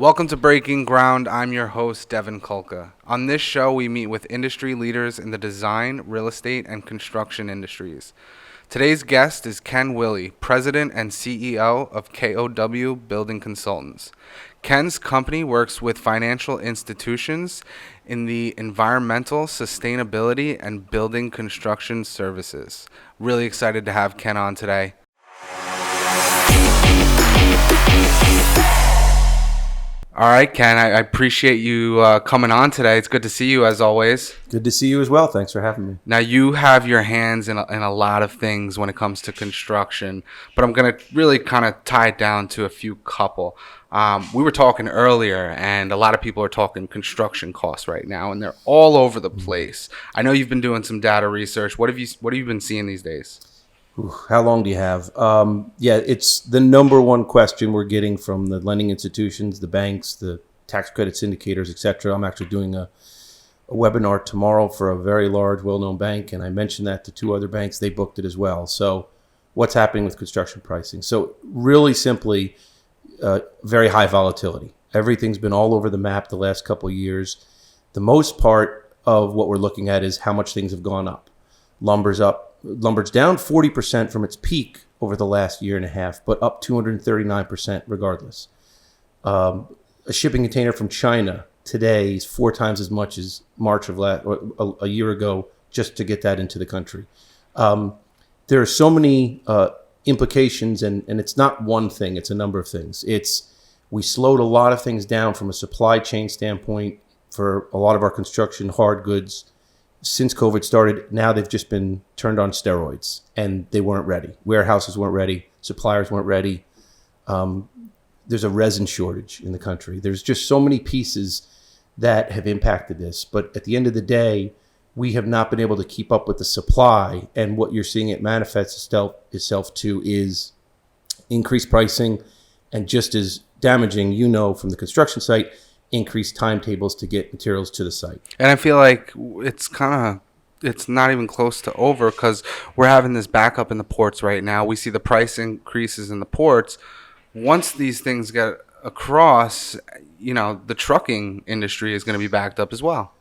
Welcome to Breaking Ground. I'm your host, Devin Kulka. On this show, we meet with industry leaders in the design, real estate, and construction industries. Today's guest is Ken Wille, President and CEO of KOW Building Consultants. Ken's company works with financial institutions in the environmental, sustainability, and building construction services. Really excited to have Ken on today. All right, Ken, I appreciate you coming on today. It's good to see you as always. Good to see you as well. Thanks for having me. Now, you have your hands in a lot of things when it comes to construction, but I'm going to really kind of tie it down to a few couple. We were talking earlier, and a lot of people are talking construction costs right now, and they're all over the place. I know you've been doing some data research. What have you been seeing these days? How long do you have? It's the number one question we're getting from the lending institutions, the banks, the tax credit syndicators, etc. I'm actually doing a webinar tomorrow for a very large, well-known bank, and I mentioned that to two other banks. They booked it as well. So what's happening with construction pricing? So really simply, very high volatility. Everything's been all over the map the last couple of years. The most part of what we're looking at is how much things have gone up. Lumber's up. Lumber's down 40% from its peak over the last year and a half, but up 239% regardless. A shipping container from China today is 4 times as much as March of a year ago, just to get that into the country. There are so many implications, and it's not one thing, it's a number of things. We slowed a lot of things down from a supply chain standpoint for a lot of our construction hard goods. Since COVID started, now they've just been turned on steroids, and they weren't ready. Warehouses weren't ready. Suppliers weren't ready. There's a resin shortage in the country. There's just so many pieces that have impacted this. But at the end of the day, we have not been able to keep up with the supply. And what you're seeing it manifest itself to is increased pricing, and just as damaging, from the construction site, increased timetables to get materials to the site. And I feel like it's not even close to over, because we're having this backup in the ports right now. We see the price increases in the ports. Once these things get across, the trucking industry is going to be backed up as well.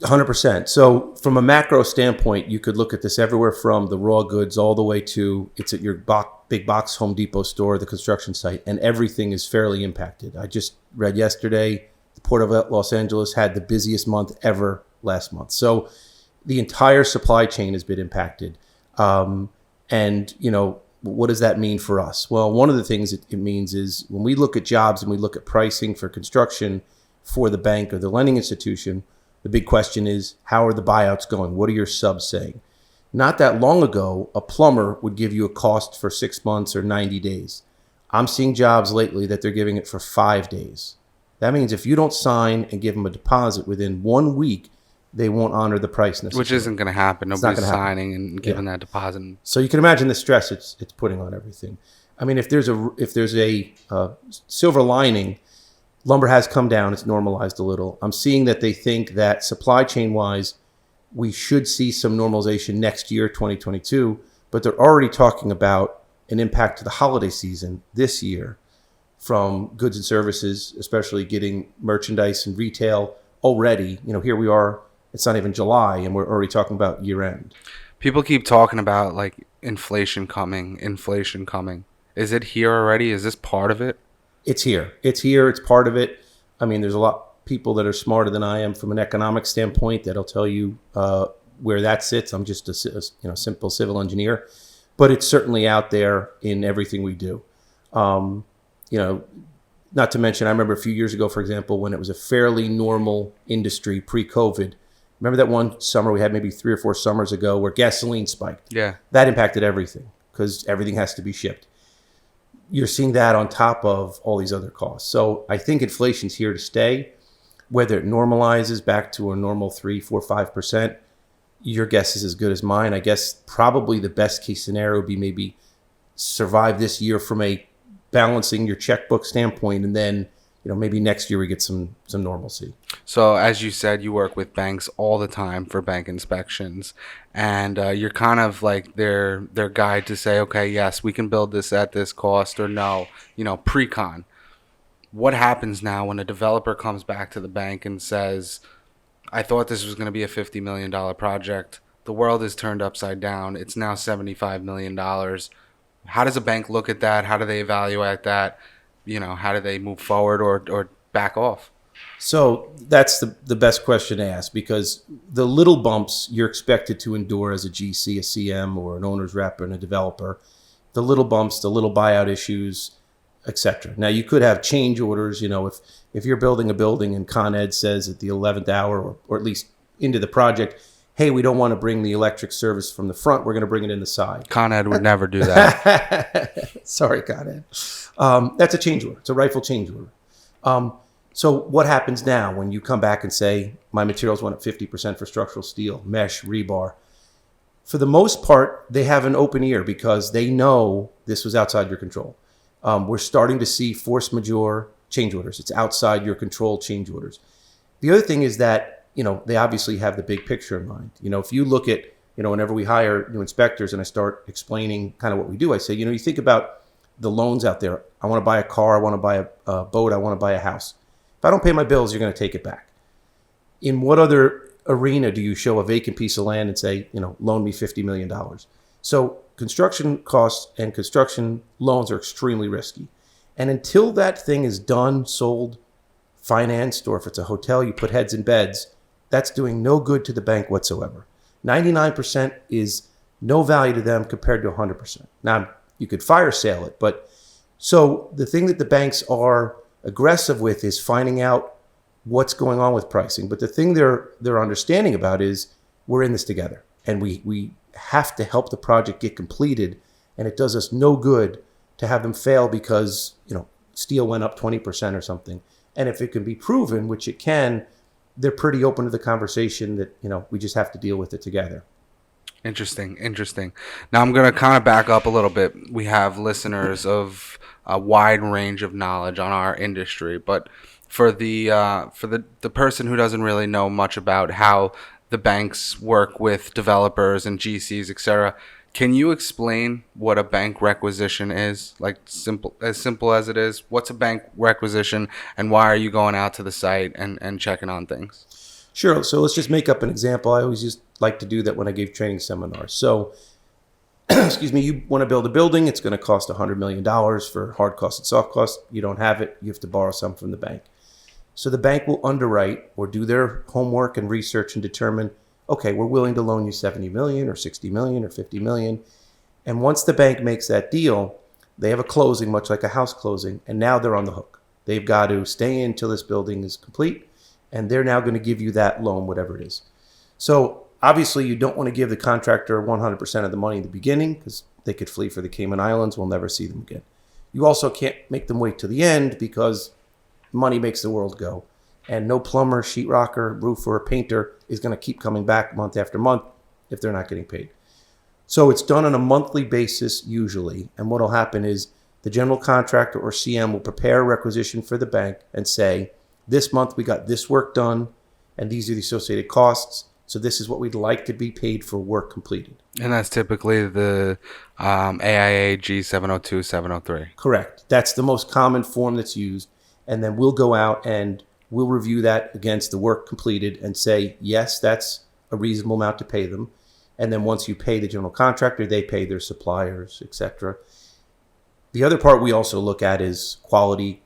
100%. So from a macro standpoint, you could look at this everywhere from the raw goods all the way to it's at your big box Home Depot store, the construction site, and everything is fairly impacted. I just read yesterday the Port of Los Angeles had the busiest month ever last month. So the entire supply chain has been impacted. What does that mean for us? Well, one of the things it means is when we look at jobs and we look at pricing for construction for the bank or the lending institution, the big question is, how are the buyouts going? What are your subs saying? Not that long ago, a plumber would give you a cost for 6 months or 90 days. I'm seeing jobs lately that they're giving it for 5 days. That means if you don't sign and give them a deposit within 1 week, they won't honor the price necessarily. Which isn't going to happen. Nobody's signing and giving that deposit. So you can imagine the stress it's putting on everything. I mean, if there's a silver lining, lumber has come down. It's normalized a little. I'm seeing that they think that supply chain wise, we should see some normalization next year, 2022, but they're already talking about an impact to the holiday season this year from goods and services, especially getting merchandise and retail already. Here we are, it's not even July, and we're already talking about year end. People keep talking about like inflation coming. Is it here already? Is this part of it? It's here. It's part of it. I mean, there's a lot of people that are smarter than I am from an economic standpoint that'll tell you where that sits. I'm just a simple civil engineer, but it's certainly out there in everything we do. Not to mention, I remember a few years ago, for example, when it was a fairly normal industry pre-COVID. Remember that one summer we had maybe 3 or 4 summers ago where gasoline spiked? Yeah. That impacted everything because everything has to be shipped. You're seeing that on top of all these other costs. So I think inflation's here to stay. Whether it normalizes back to a normal 3, 4, 5%, your guess is as good as mine. I guess probably the best case scenario would be maybe survive this year from a balancing your checkbook standpoint, and then maybe next year we get some normalcy. So as you said, you work with banks all the time for bank inspections, and you're kind of like their guide to say, okay, yes, we can build this at this cost, or no, pre-con. What happens now when a developer comes back to the bank and says, I thought this was going to be a $50 million project. The world is turned upside down. It's now $75 million. How does a bank look at that? How do they evaluate that? How do they move forward or back off? So that's the best question to ask, because the little bumps you're expected to endure as a GC, a CM, or an owner's rep and a developer, the little bumps, the little buyout issues, etc. Now, you could have change orders. If you're building a building and Con Ed says at the 11th hour, or at least into the project, hey, we don't want to bring the electric service from the front. We're going to bring it in the side. Con Ed would never do that. Sorry, Con Ed. That's a change order. It's a rightful change order. So what happens now when you come back and say, my materials went up 50% for structural steel, mesh, rebar? For the most part, they have an open ear because they know this was outside your control. We're starting to see force majeure change orders. It's outside your control change orders. The other thing is that, they obviously have the big picture in mind. If you look at, whenever we hire new inspectors and I start explaining kind of what we do, I say, you think about the loans out there. I want to buy a car. I want to buy a boat. I want to buy a house. If I don't pay my bills, you're going to take it back. In what other arena do you show a vacant piece of land and say, loan me $50 million? So construction costs and construction loans are extremely risky. And until that thing is done, sold, financed, or if it's a hotel, you put heads in beds, that's doing no good to the bank whatsoever. 99% is no value to them compared to 100%. Now, you could fire sale it, but so the thing that the banks are aggressive with is finding out what's going on with pricing. But the thing they're understanding about is we're in this together, and we have to help the project get completed, and it does us no good to have them fail because steel went up 20% or something. And if it can be proven, which it can, they're pretty open to the conversation that we just have to deal with it together. Interesting. Now I'm going to kind of back up a little bit. We have listeners of a wide range of knowledge on our industry, but for the person who doesn't really know much about how the banks work with developers and GCs, etc., can you explain what a bank requisition is? Like simple as it is. What's a bank requisition, and why are you going out to the site and checking on things? Sure. So let's just make up an example. I always just like to do that when I give training seminars. So, excuse me, you want to build a building. It's going to cost $100 million for hard costs and soft costs. You don't have it. You have to borrow some from the bank. So the bank will underwrite or do their homework and research and determine, okay, we're willing to loan you $70 million or $60 million or $50 million. And once the bank makes that deal, they have a closing, much like a house closing, and now they're on the hook. They've got to stay in until this building is complete, and they're now going to give you that loan, whatever it is. So obviously you don't want to give the contractor 100% of the money in the beginning because they could flee for the Cayman Islands. We'll never see them again. You also can't make them wait to the end because money makes the world go. And no plumber, sheetrocker, roofer, or painter is going to keep coming back month after month if they're not getting paid. So it's done on a monthly basis usually. And what will happen is the general contractor or CM will prepare a requisition for the bank and say, this month we got this work done and these are the associated costs. So this is what we'd like to be paid for work completed. And that's typically the AIA G702, 703. Correct. That's the most common form that's used. And then we'll go out and we'll review that against the work completed and say, yes, that's a reasonable amount to pay them. And then once you pay the general contractor, they pay their suppliers, etc. The other part we also look at is quality,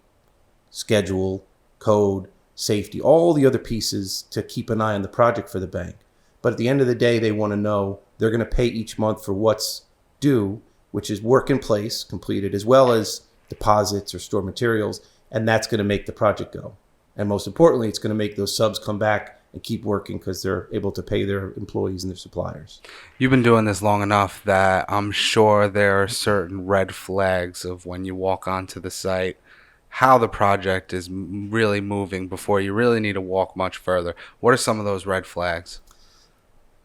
schedule, code, safety, all the other pieces to keep an eye on the project for the bank. But at the end of the day, they want to know they're going to pay each month for what's due, which is work in place completed, as well as deposits or stored materials. And that's going to make the project go. And most importantly, it's going to make those subs come back and keep working because they're able to pay their employees and their suppliers. You've been doing this long enough that I'm sure there are certain red flags of when you walk onto the site, how the project is really moving before you really need to walk much further. What are some of those red flags?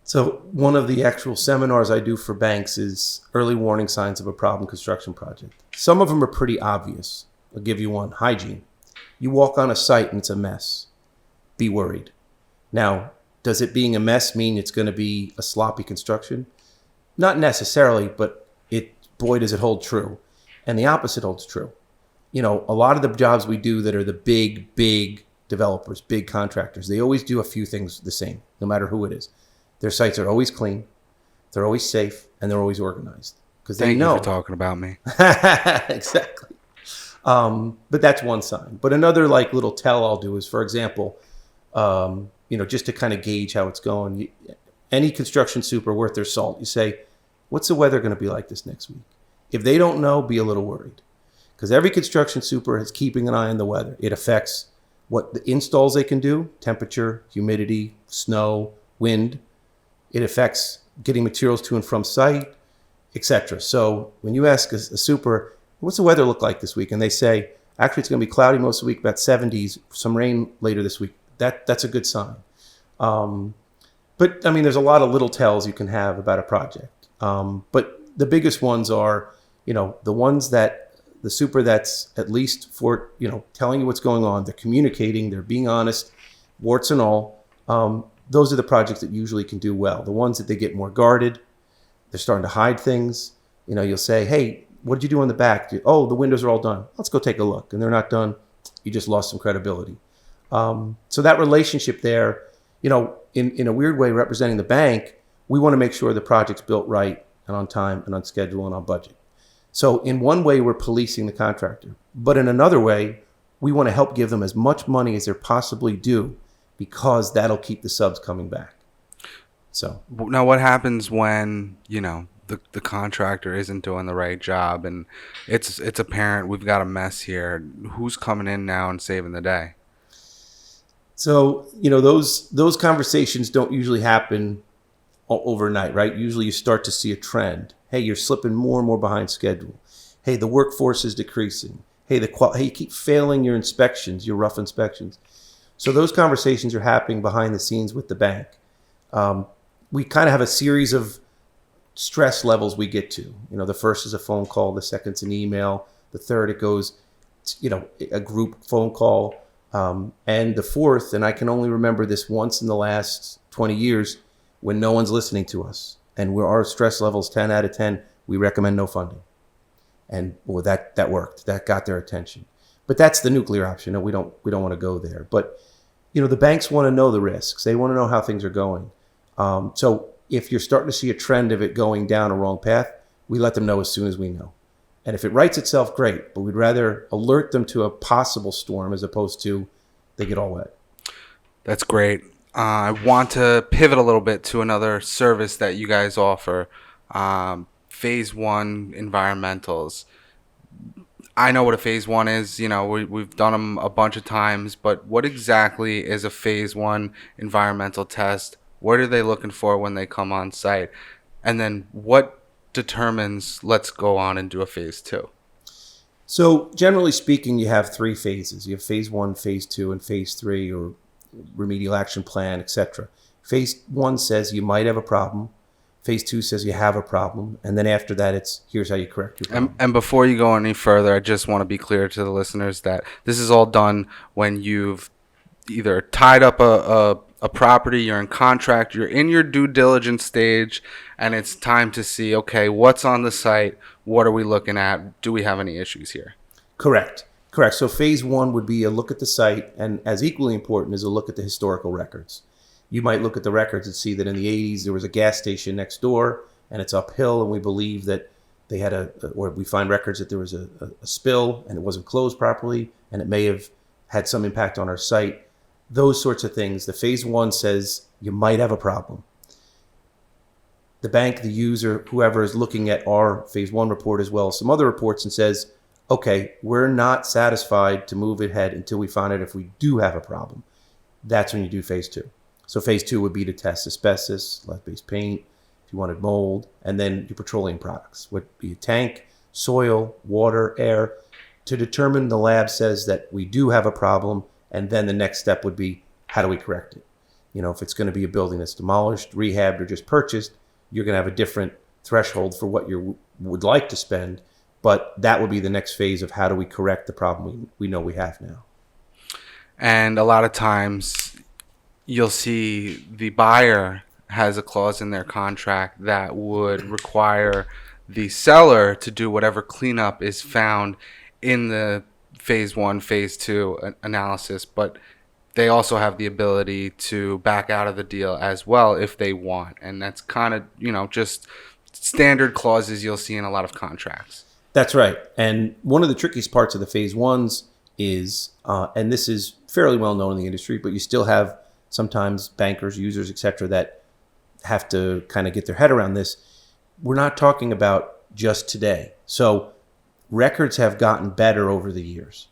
So one of the actual seminars I do for banks is early warning signs of a problem construction project. Some of them are pretty obvious. I'll give you one. Hygiene. You walk on a site and it's a mess. Be worried. Now, does it being a mess mean it's going to be a sloppy construction? Not necessarily, but boy, does it hold true. And the opposite holds true. a lot of the jobs we do that are the big developers, big contractors, they always do a few things the same, no matter who it is. Their sites are always clean, they're always safe, and they're always organized because they know. Thank you for talking about me. Exactly. But that's one sign. But another little tell I'll do is, for example, just to kind of gauge how it's going. Any construction super worth their salt, you say, what's the weather going to be like this next week? If they don't know, be a little worried. Because every construction super is keeping an eye on the weather. It affects what the installs they can do, temperature, humidity, snow, wind. It affects getting materials to and from site, etc. So when you ask a super, what's the weather look like this week? And they say, actually, it's going to be cloudy most of the week, about 70s, some rain later this week. That's a good sign. But there's a lot of little tells you can have about a project. But the biggest ones are, the ones that the super that's at least for, telling you what's going on. They're communicating, they're being honest, warts and all. Those are the projects that usually can do well. The ones that they get more guarded, they're starting to hide things. You'll say, hey, what did you do on the back? Oh, the windows are all done. Let's go take a look. And they're not done. You just lost some credibility. So that relationship there, in a weird way representing the bank, we want to make sure the project's built right and on time and on schedule and on budget. So in one way, we're policing the contractor. But in another way, we want to help give them as much money as they're possibly due because that'll keep the subs coming back. So now what happens when, the contractor isn't doing the right job and it's apparent we've got a mess here? Who's coming in now and saving the day? So, those conversations don't usually happen overnight, right? Usually you start to see a trend. Hey, you're slipping more and more behind schedule. Hey, the workforce is decreasing. Hey, hey, you keep failing your inspections, your rough inspections. So those conversations are happening behind the scenes with the bank. We kind of have a series of stress levels we get to. The first is a phone call. The second's an email. The third, it goes, a group phone call. And the fourth, and I can only remember this once in the last 20 years, when no one's listening to us and our stress level's 10 out of 10, we recommend no funding. And that worked. That got their attention. But that's the nuclear option. No, we don't want to go there. But the banks want to know the risks. They want to know how things are going. So if you're starting to see a trend of it going down a wrong path, we let them know as soon as we know. And if it rights itself, great. But we'd rather alert them to a possible storm as opposed to they get all wet. That's great. I want to pivot a little bit to another service that you guys offer, Phase 1 environmentals. I know what a Phase 1 is. We've done them a bunch of times, but what exactly is a Phase 1 environmental test? What are they looking for when they come on site? And then what determines let's go on and do a Phase 2? So generally speaking, you have three phases. You have Phase 1, Phase 2, and Phase 3, or remedial action plan, etc. Phase 1 says you might have a problem. Phase 2 says you have a problem. And then after that, it's here's how you correct your problem. And before you go any further, I just want to be clear to the listeners that this is all done when you've either tied up a property, you're in contract, you're in your due diligence stage, and it's time to see, okay, what's on the site? What are we looking at? Do we have any issues here? Correct. So Phase 1 would be a look at the site, and as equally important is a look at the historical records. You might look at the records and see that in the 80s there was a gas station next door, and it's uphill, and we believe that they had or we find records that there was a spill, and it wasn't closed properly, and it may have had some impact on our site. Those sorts of things. The Phase 1 says you might have a problem. The bank, the user, whoever is looking at our Phase 1 report as well as some other reports and says, okay, we're not satisfied to move ahead until we find out if we do have a problem. That's when you do Phase 2. So Phase 2 would be to test asbestos, lead-based paint, if you wanted mold, and then your petroleum products would be a tank, soil, water, air, to determine the lab says that we do have a problem, and then the next step would be, how do we correct it? If it's going to be a building that's demolished, rehabbed, or just purchased, you're going to have a different threshold for what you would like to spend, but that would be the next phase of how do we correct the problem we know we have now. And a lot of times you'll see the buyer has a clause in their contract that would require the seller to do whatever cleanup is found in the phase one, phase two analysis, but they also have the ability to back out of the deal as well if they want. And that's kind of, just standard clauses you'll see in a lot of contracts. That's right. And one of the trickiest parts of the phase ones is, and this is fairly well known in the industry, but you still have sometimes bankers, users, et cetera, that have to kind of get their head around this. We're not talking about just today. So records have gotten better over the years.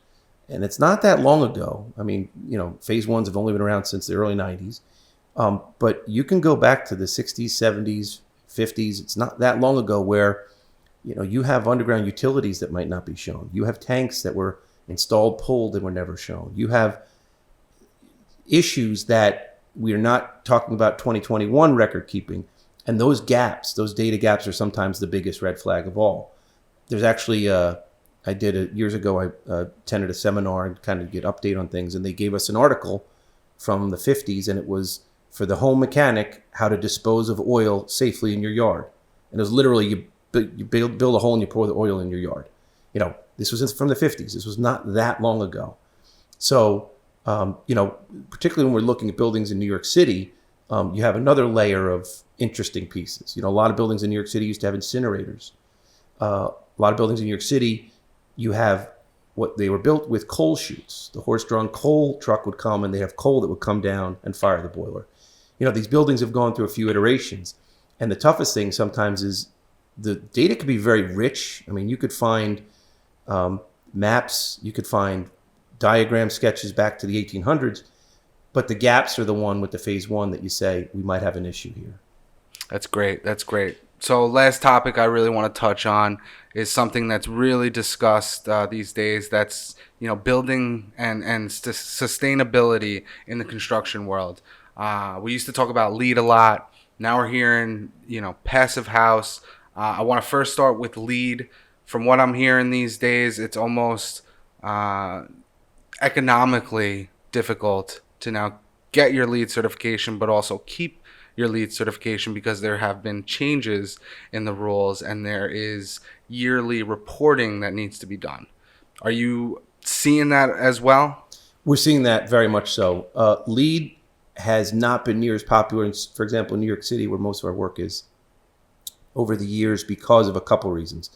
And it's not that long ago. I mean, phase ones have only been around since the early 90s. But you can go back to the 60s, 70s, 50s. It's not that long ago where, you have underground utilities that might not be shown. You have tanks that were installed, pulled, and were never shown. You have issues that we are not talking about 2021 record keeping. And those gaps, those data gaps are sometimes the biggest red flag of all. There's actually, years ago, I attended a seminar and kind of get update on things. And they gave us an article from the 50s, and it was for the home mechanic, how to dispose of oil safely in your yard. And it was literally, you build a hole and you pour the oil in your yard. This was from the 50s. This was not that long ago. So, particularly when we're looking at buildings in New York City, you have another layer of interesting pieces. A lot of buildings in New York City used to have incinerators. A lot of buildings in New York City, you have what they were built with coal chutes. The horse-drawn coal truck would come, and they have coal that would come down and fire the boiler. These buildings have gone through a few iterations. And the toughest thing sometimes is the data could be very rich. I mean, you could find maps, you could find diagram sketches back to the 1800s, but the gaps are the one with the phase one that you say we might have an issue here. That's great. So last topic I really want to touch on is something that's really discussed these days. That's, building and sustainability in the construction world. We used to talk about LEED a lot. Now we're hearing, passive house. I want to first start with LEED. From what I'm hearing these days, it's almost economically difficult to now get your LEED certification, but also keep your LEED certification because there have been changes in the rules and there is yearly reporting that needs to be done. Are you seeing that as well? We're seeing that very much so. LEED has not been near as popular, for example, in New York City, where most of our work is, over the years because of a couple reasons.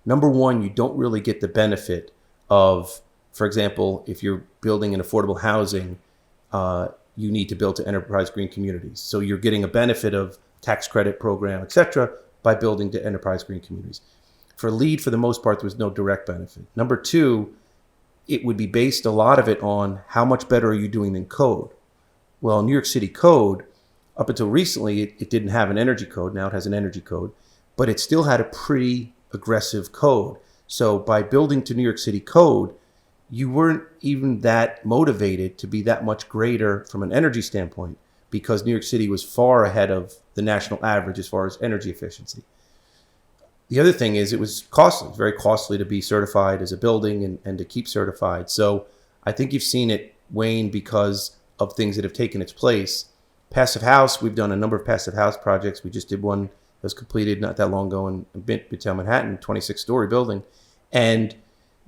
Number one, you don't really get the benefit of, for example, if you're building an affordable housing, you need to build to enterprise green communities. So you're getting a benefit of tax credit program, et cetera, by building to enterprise green communities. For LEED, for the most part, there was no direct benefit. Number two, it would be based a lot of it on how much better are you doing than code. Well, New York City code, up until recently, it didn't have an energy code. Now it has an energy code, but it still had a pretty aggressive code. So by building to New York City code, you weren't even that motivated to be that much greater from an energy standpoint because New York City was far ahead of the national average as far as energy efficiency. The other thing is it was costly. It's very costly to be certified as a building and to keep certified. So I think you've seen it wane because of things that have taken its place. Passive house, we've done a number of passive house projects. We just did one that was completed not that long ago in Midtown Manhattan, 26-story building. And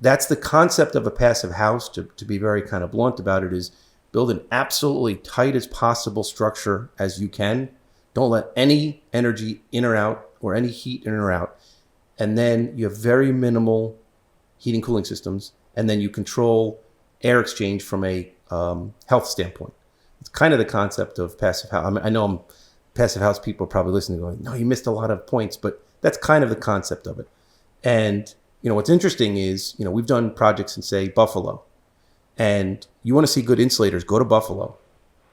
that's the concept of a passive house, to be very kind of blunt about it, is build an absolutely tight as possible structure as you can. Don't let any energy in or out or any heat in or out. And then you have very minimal heating cooling systems. And then you control air exchange from a health standpoint. It's kind of the concept of passive house. I know passive house people are probably listening going, no, you missed a lot of points, but that's kind of the concept of it. And what's interesting is, we've done projects in, say, Buffalo, and you want to see good insulators, go to Buffalo.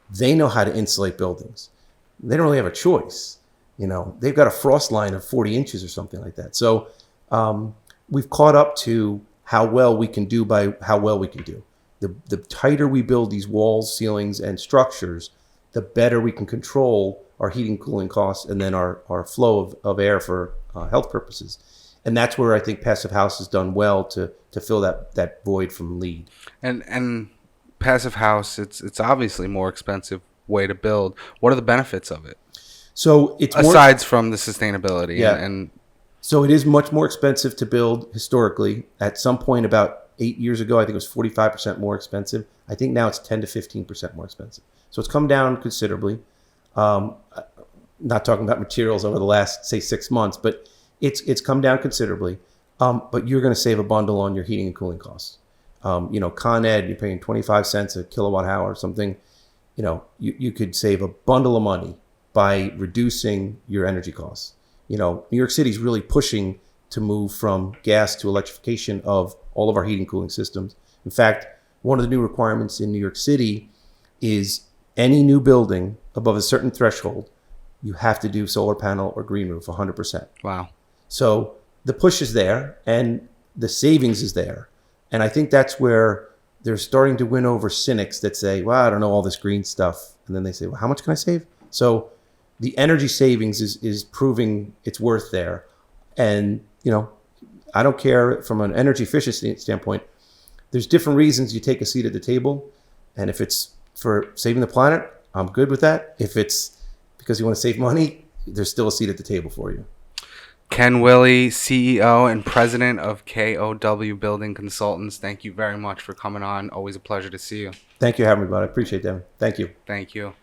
They know how to insulate buildings. They don't really have a choice. They've got a frost line of 40 inches or something like that. So we've caught up to how well we can do by how well we can do. The tighter we build these walls, ceilings, and structures, the better we can control our heating, cooling costs, and then our flow of air for health purposes. And that's where I think passive house has done well to fill that void from LEED. And passive house, it's obviously more expensive way to build. What are the benefits of it? So it's aside from the sustainability. Yeah. So it is much more expensive to build historically. At some point about 8 years ago, I think it was 45% more expensive. I think now it's 10 to 15% more expensive. So it's come down considerably. Not talking about materials over the last, say, 6 months, but it's come down considerably. But you're going to save a bundle on your heating and cooling costs. Con Ed, you're paying 25 cents a kilowatt hour or something. You could save a bundle of money by reducing your energy costs. New York City is really pushing to move from gas to electrification of all of our heating and cooling systems. In fact, one of the new requirements in New York City is any new building above a certain threshold, you have to do solar panel or green roof 100%. Wow. So the push is there and the savings is there. And I think that's where they're starting to win over cynics that say, well, I don't know all this green stuff. And then they say, well, how much can I save? So the energy savings is proving its worth there. And, I don't care from an energy efficiency standpoint. There's different reasons you take a seat at the table. And if it's for saving the planet, I'm good with that. If it's because you want to save money, there's still a seat at the table for you. Ken Wille, CEO and President of KOW Building Consultants, thank you very much for coming on. Always a pleasure to see you. Thank you for having me, bud. I appreciate that. Thank you. Thank you.